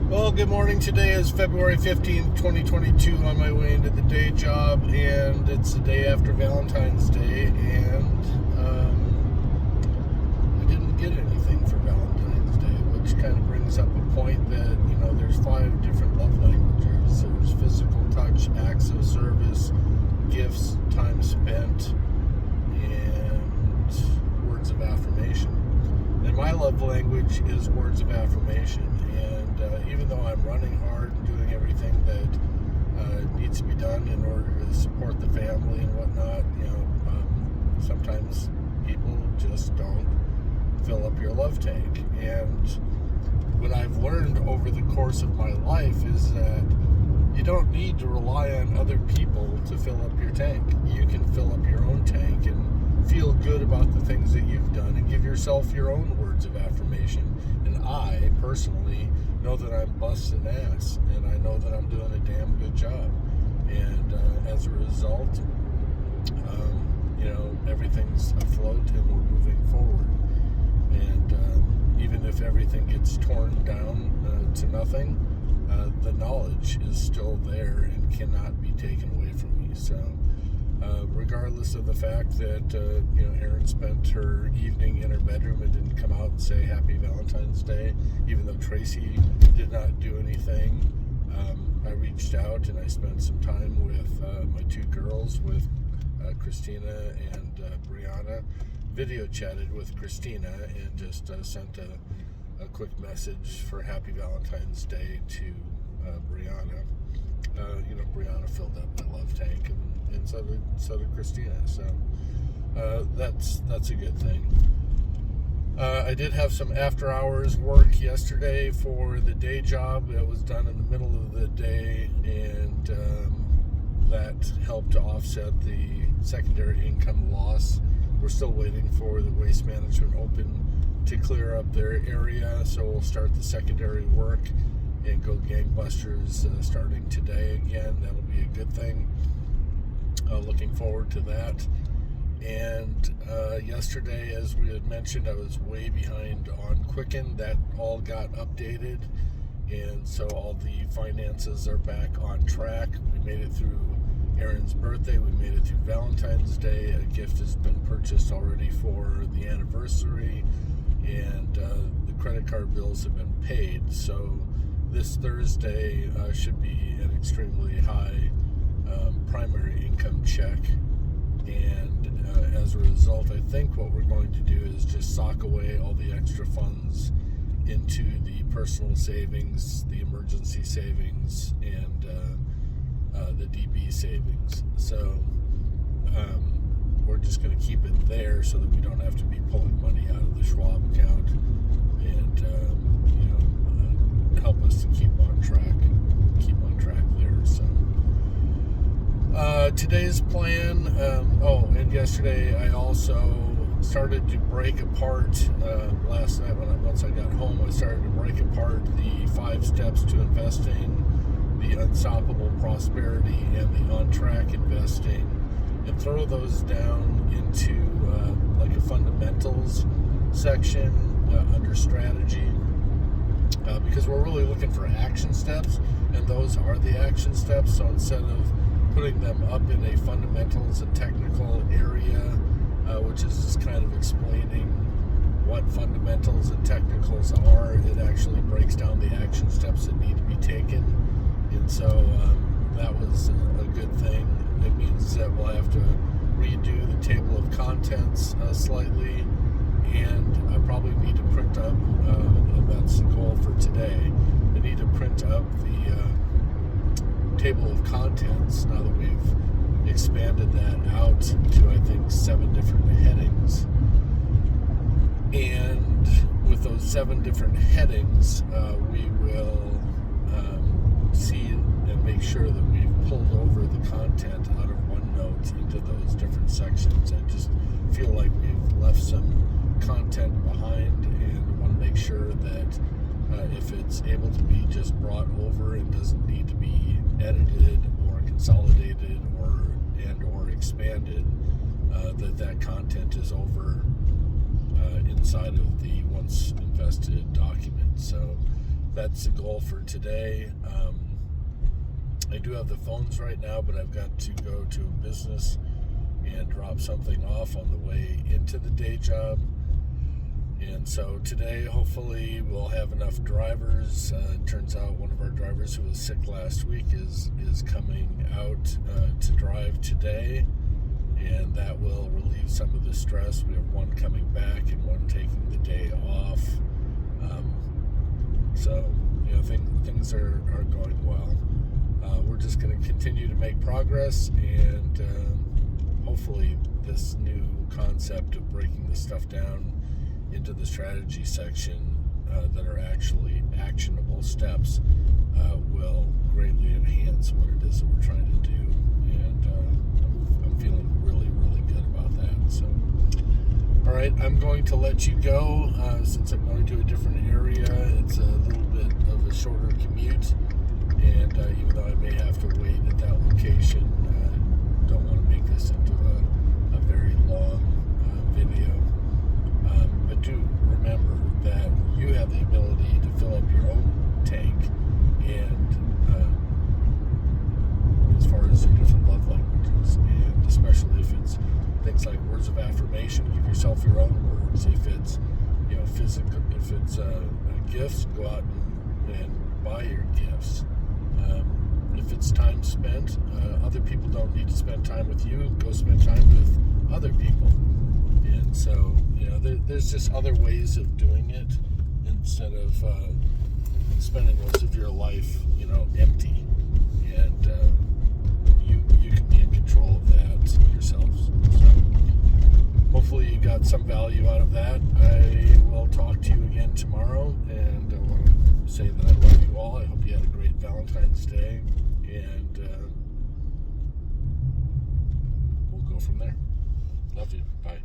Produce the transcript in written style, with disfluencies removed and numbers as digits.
Well, good morning. Today is February 15th, 2022, on my way into the day job, and it's the day after Valentine's Day, and I didn't get anything for Valentine's Day, which kind of brings up a point that, there's 5 different love languages. There's physical touch, acts of service, gifts, time spent, and words of affirmation. And my love language is words of affirmation. And even though I'm running hard and doing everything that needs to be done in order to support the family and whatnot, sometimes people just don't fill up your love tank. And what I've learned over the course of my life is that you don't need to rely on other people to fill up your tank. You can fill up your own tank and feel good about the things that you've done and give yourself your own words of affirmation. And I personally know that I'm busting ass, and I know that I'm doing a damn good job. And as a result, everything's afloat and we're moving forward. And even if everything gets torn down to nothing, the knowledge is still there and cannot be taken away from me. So regardless of the fact that Erin spent her evening in her bedroom and didn't come out and say Happy Valentine's Day, even though Tracy did not do anything, I reached out and I spent some time with my 2 girls, with Christina and Brianna. Video chatted with Christina and just sent a quick message for Happy Valentine's Day to Brianna. Brianna filled up my love tank, and so did Christina. So that's a good thing. I did have some after hours work yesterday for the day job that was done in the middle of the day, and that helped to offset the secondary income loss. We're still waiting for the Waste Management Open to clear up their area, so we'll start the secondary work and go gangbusters starting today again. That'll be a good thing. Looking forward to that. And yesterday, as we had mentioned, I was way behind on Quicken. That all got updated, and so all the finances are back on track. We made it through Erin's birthday. We made it through Valentine's Day. A gift has been purchased already for the anniversary, and the credit card bills have been paid. So this Thursday should be an extremely high primary income check, and as a result, I think what we're going to do is just sock away all the extra funds into the personal savings, the emergency savings, and the DB savings. So we're just going to keep it there so that we don't have to be pulling money out of the Schwab account, and help us to keep on track there. So today's plan, and yesterday I also started to break apart, last night once I got home, I started to break apart the 5 steps to investing, the unstoppable prosperity, and the on-track investing, and throw those down into like a fundamentals section under strategy, because we're really looking for action steps, and those are the action steps. So instead of putting them up in a fundamentals and technical area, which is just kind of explaining what fundamentals and technicals are, it actually breaks down the action steps that need to be taken. And so that was a good thing. It means that we'll have to redo the table of contents slightly, and I probably need to print up, and that's the goal for today, I need to print up the table of contents now that we've expanded that out to, I think, 7 different headings. And with those 7 different headings, we will see and make sure that we've pulled over the content out of OneNote into those different sections. I just feel like we've left some content behind, and want to make sure that if it's able to be just brought over and doesn't need to be edited or consolidated or expanded, that content is over inside of the once invested document. So that's the goal for today. I do have the phones right now, but I've got to go to a business and drop something off on the way into the day job. And so today, hopefully, we'll have enough drivers. It turns out one of our drivers who was sick last week is coming out to drive today, and that will relieve some of the stress. We have one coming back and one taking the day off. So, things are going well. We're just going to continue to make progress, and hopefully this new concept of breaking this stuff down into the strategy section that are actually actionable steps will greatly enhance what it is that we're trying to do. And I'm feeling really, really good about that. So, all right, I'm going to let you go since I'm going to a different area. It's a little bit of a shorter commute, and even though I may have to wait at that location, I don't want to make this into a very long video. But do remember that you have the ability to fill up your own tank, and as far as your different love languages, and especially if it's things like words of affirmation, give yourself your own words. If it's physical, if it's gifts, go out and buy your gifts. If it's time spent, other people don't need to spend time with you. Go spend time with other people. And so, there's just other ways of doing it instead of spending most of your life, empty. And you can be in control of that yourselves. So hopefully you got some value out of that. I will talk to you again tomorrow, and I want to say that I love you all. I hope you had a great Valentine's Day, and we'll go from there. Love you. Bye.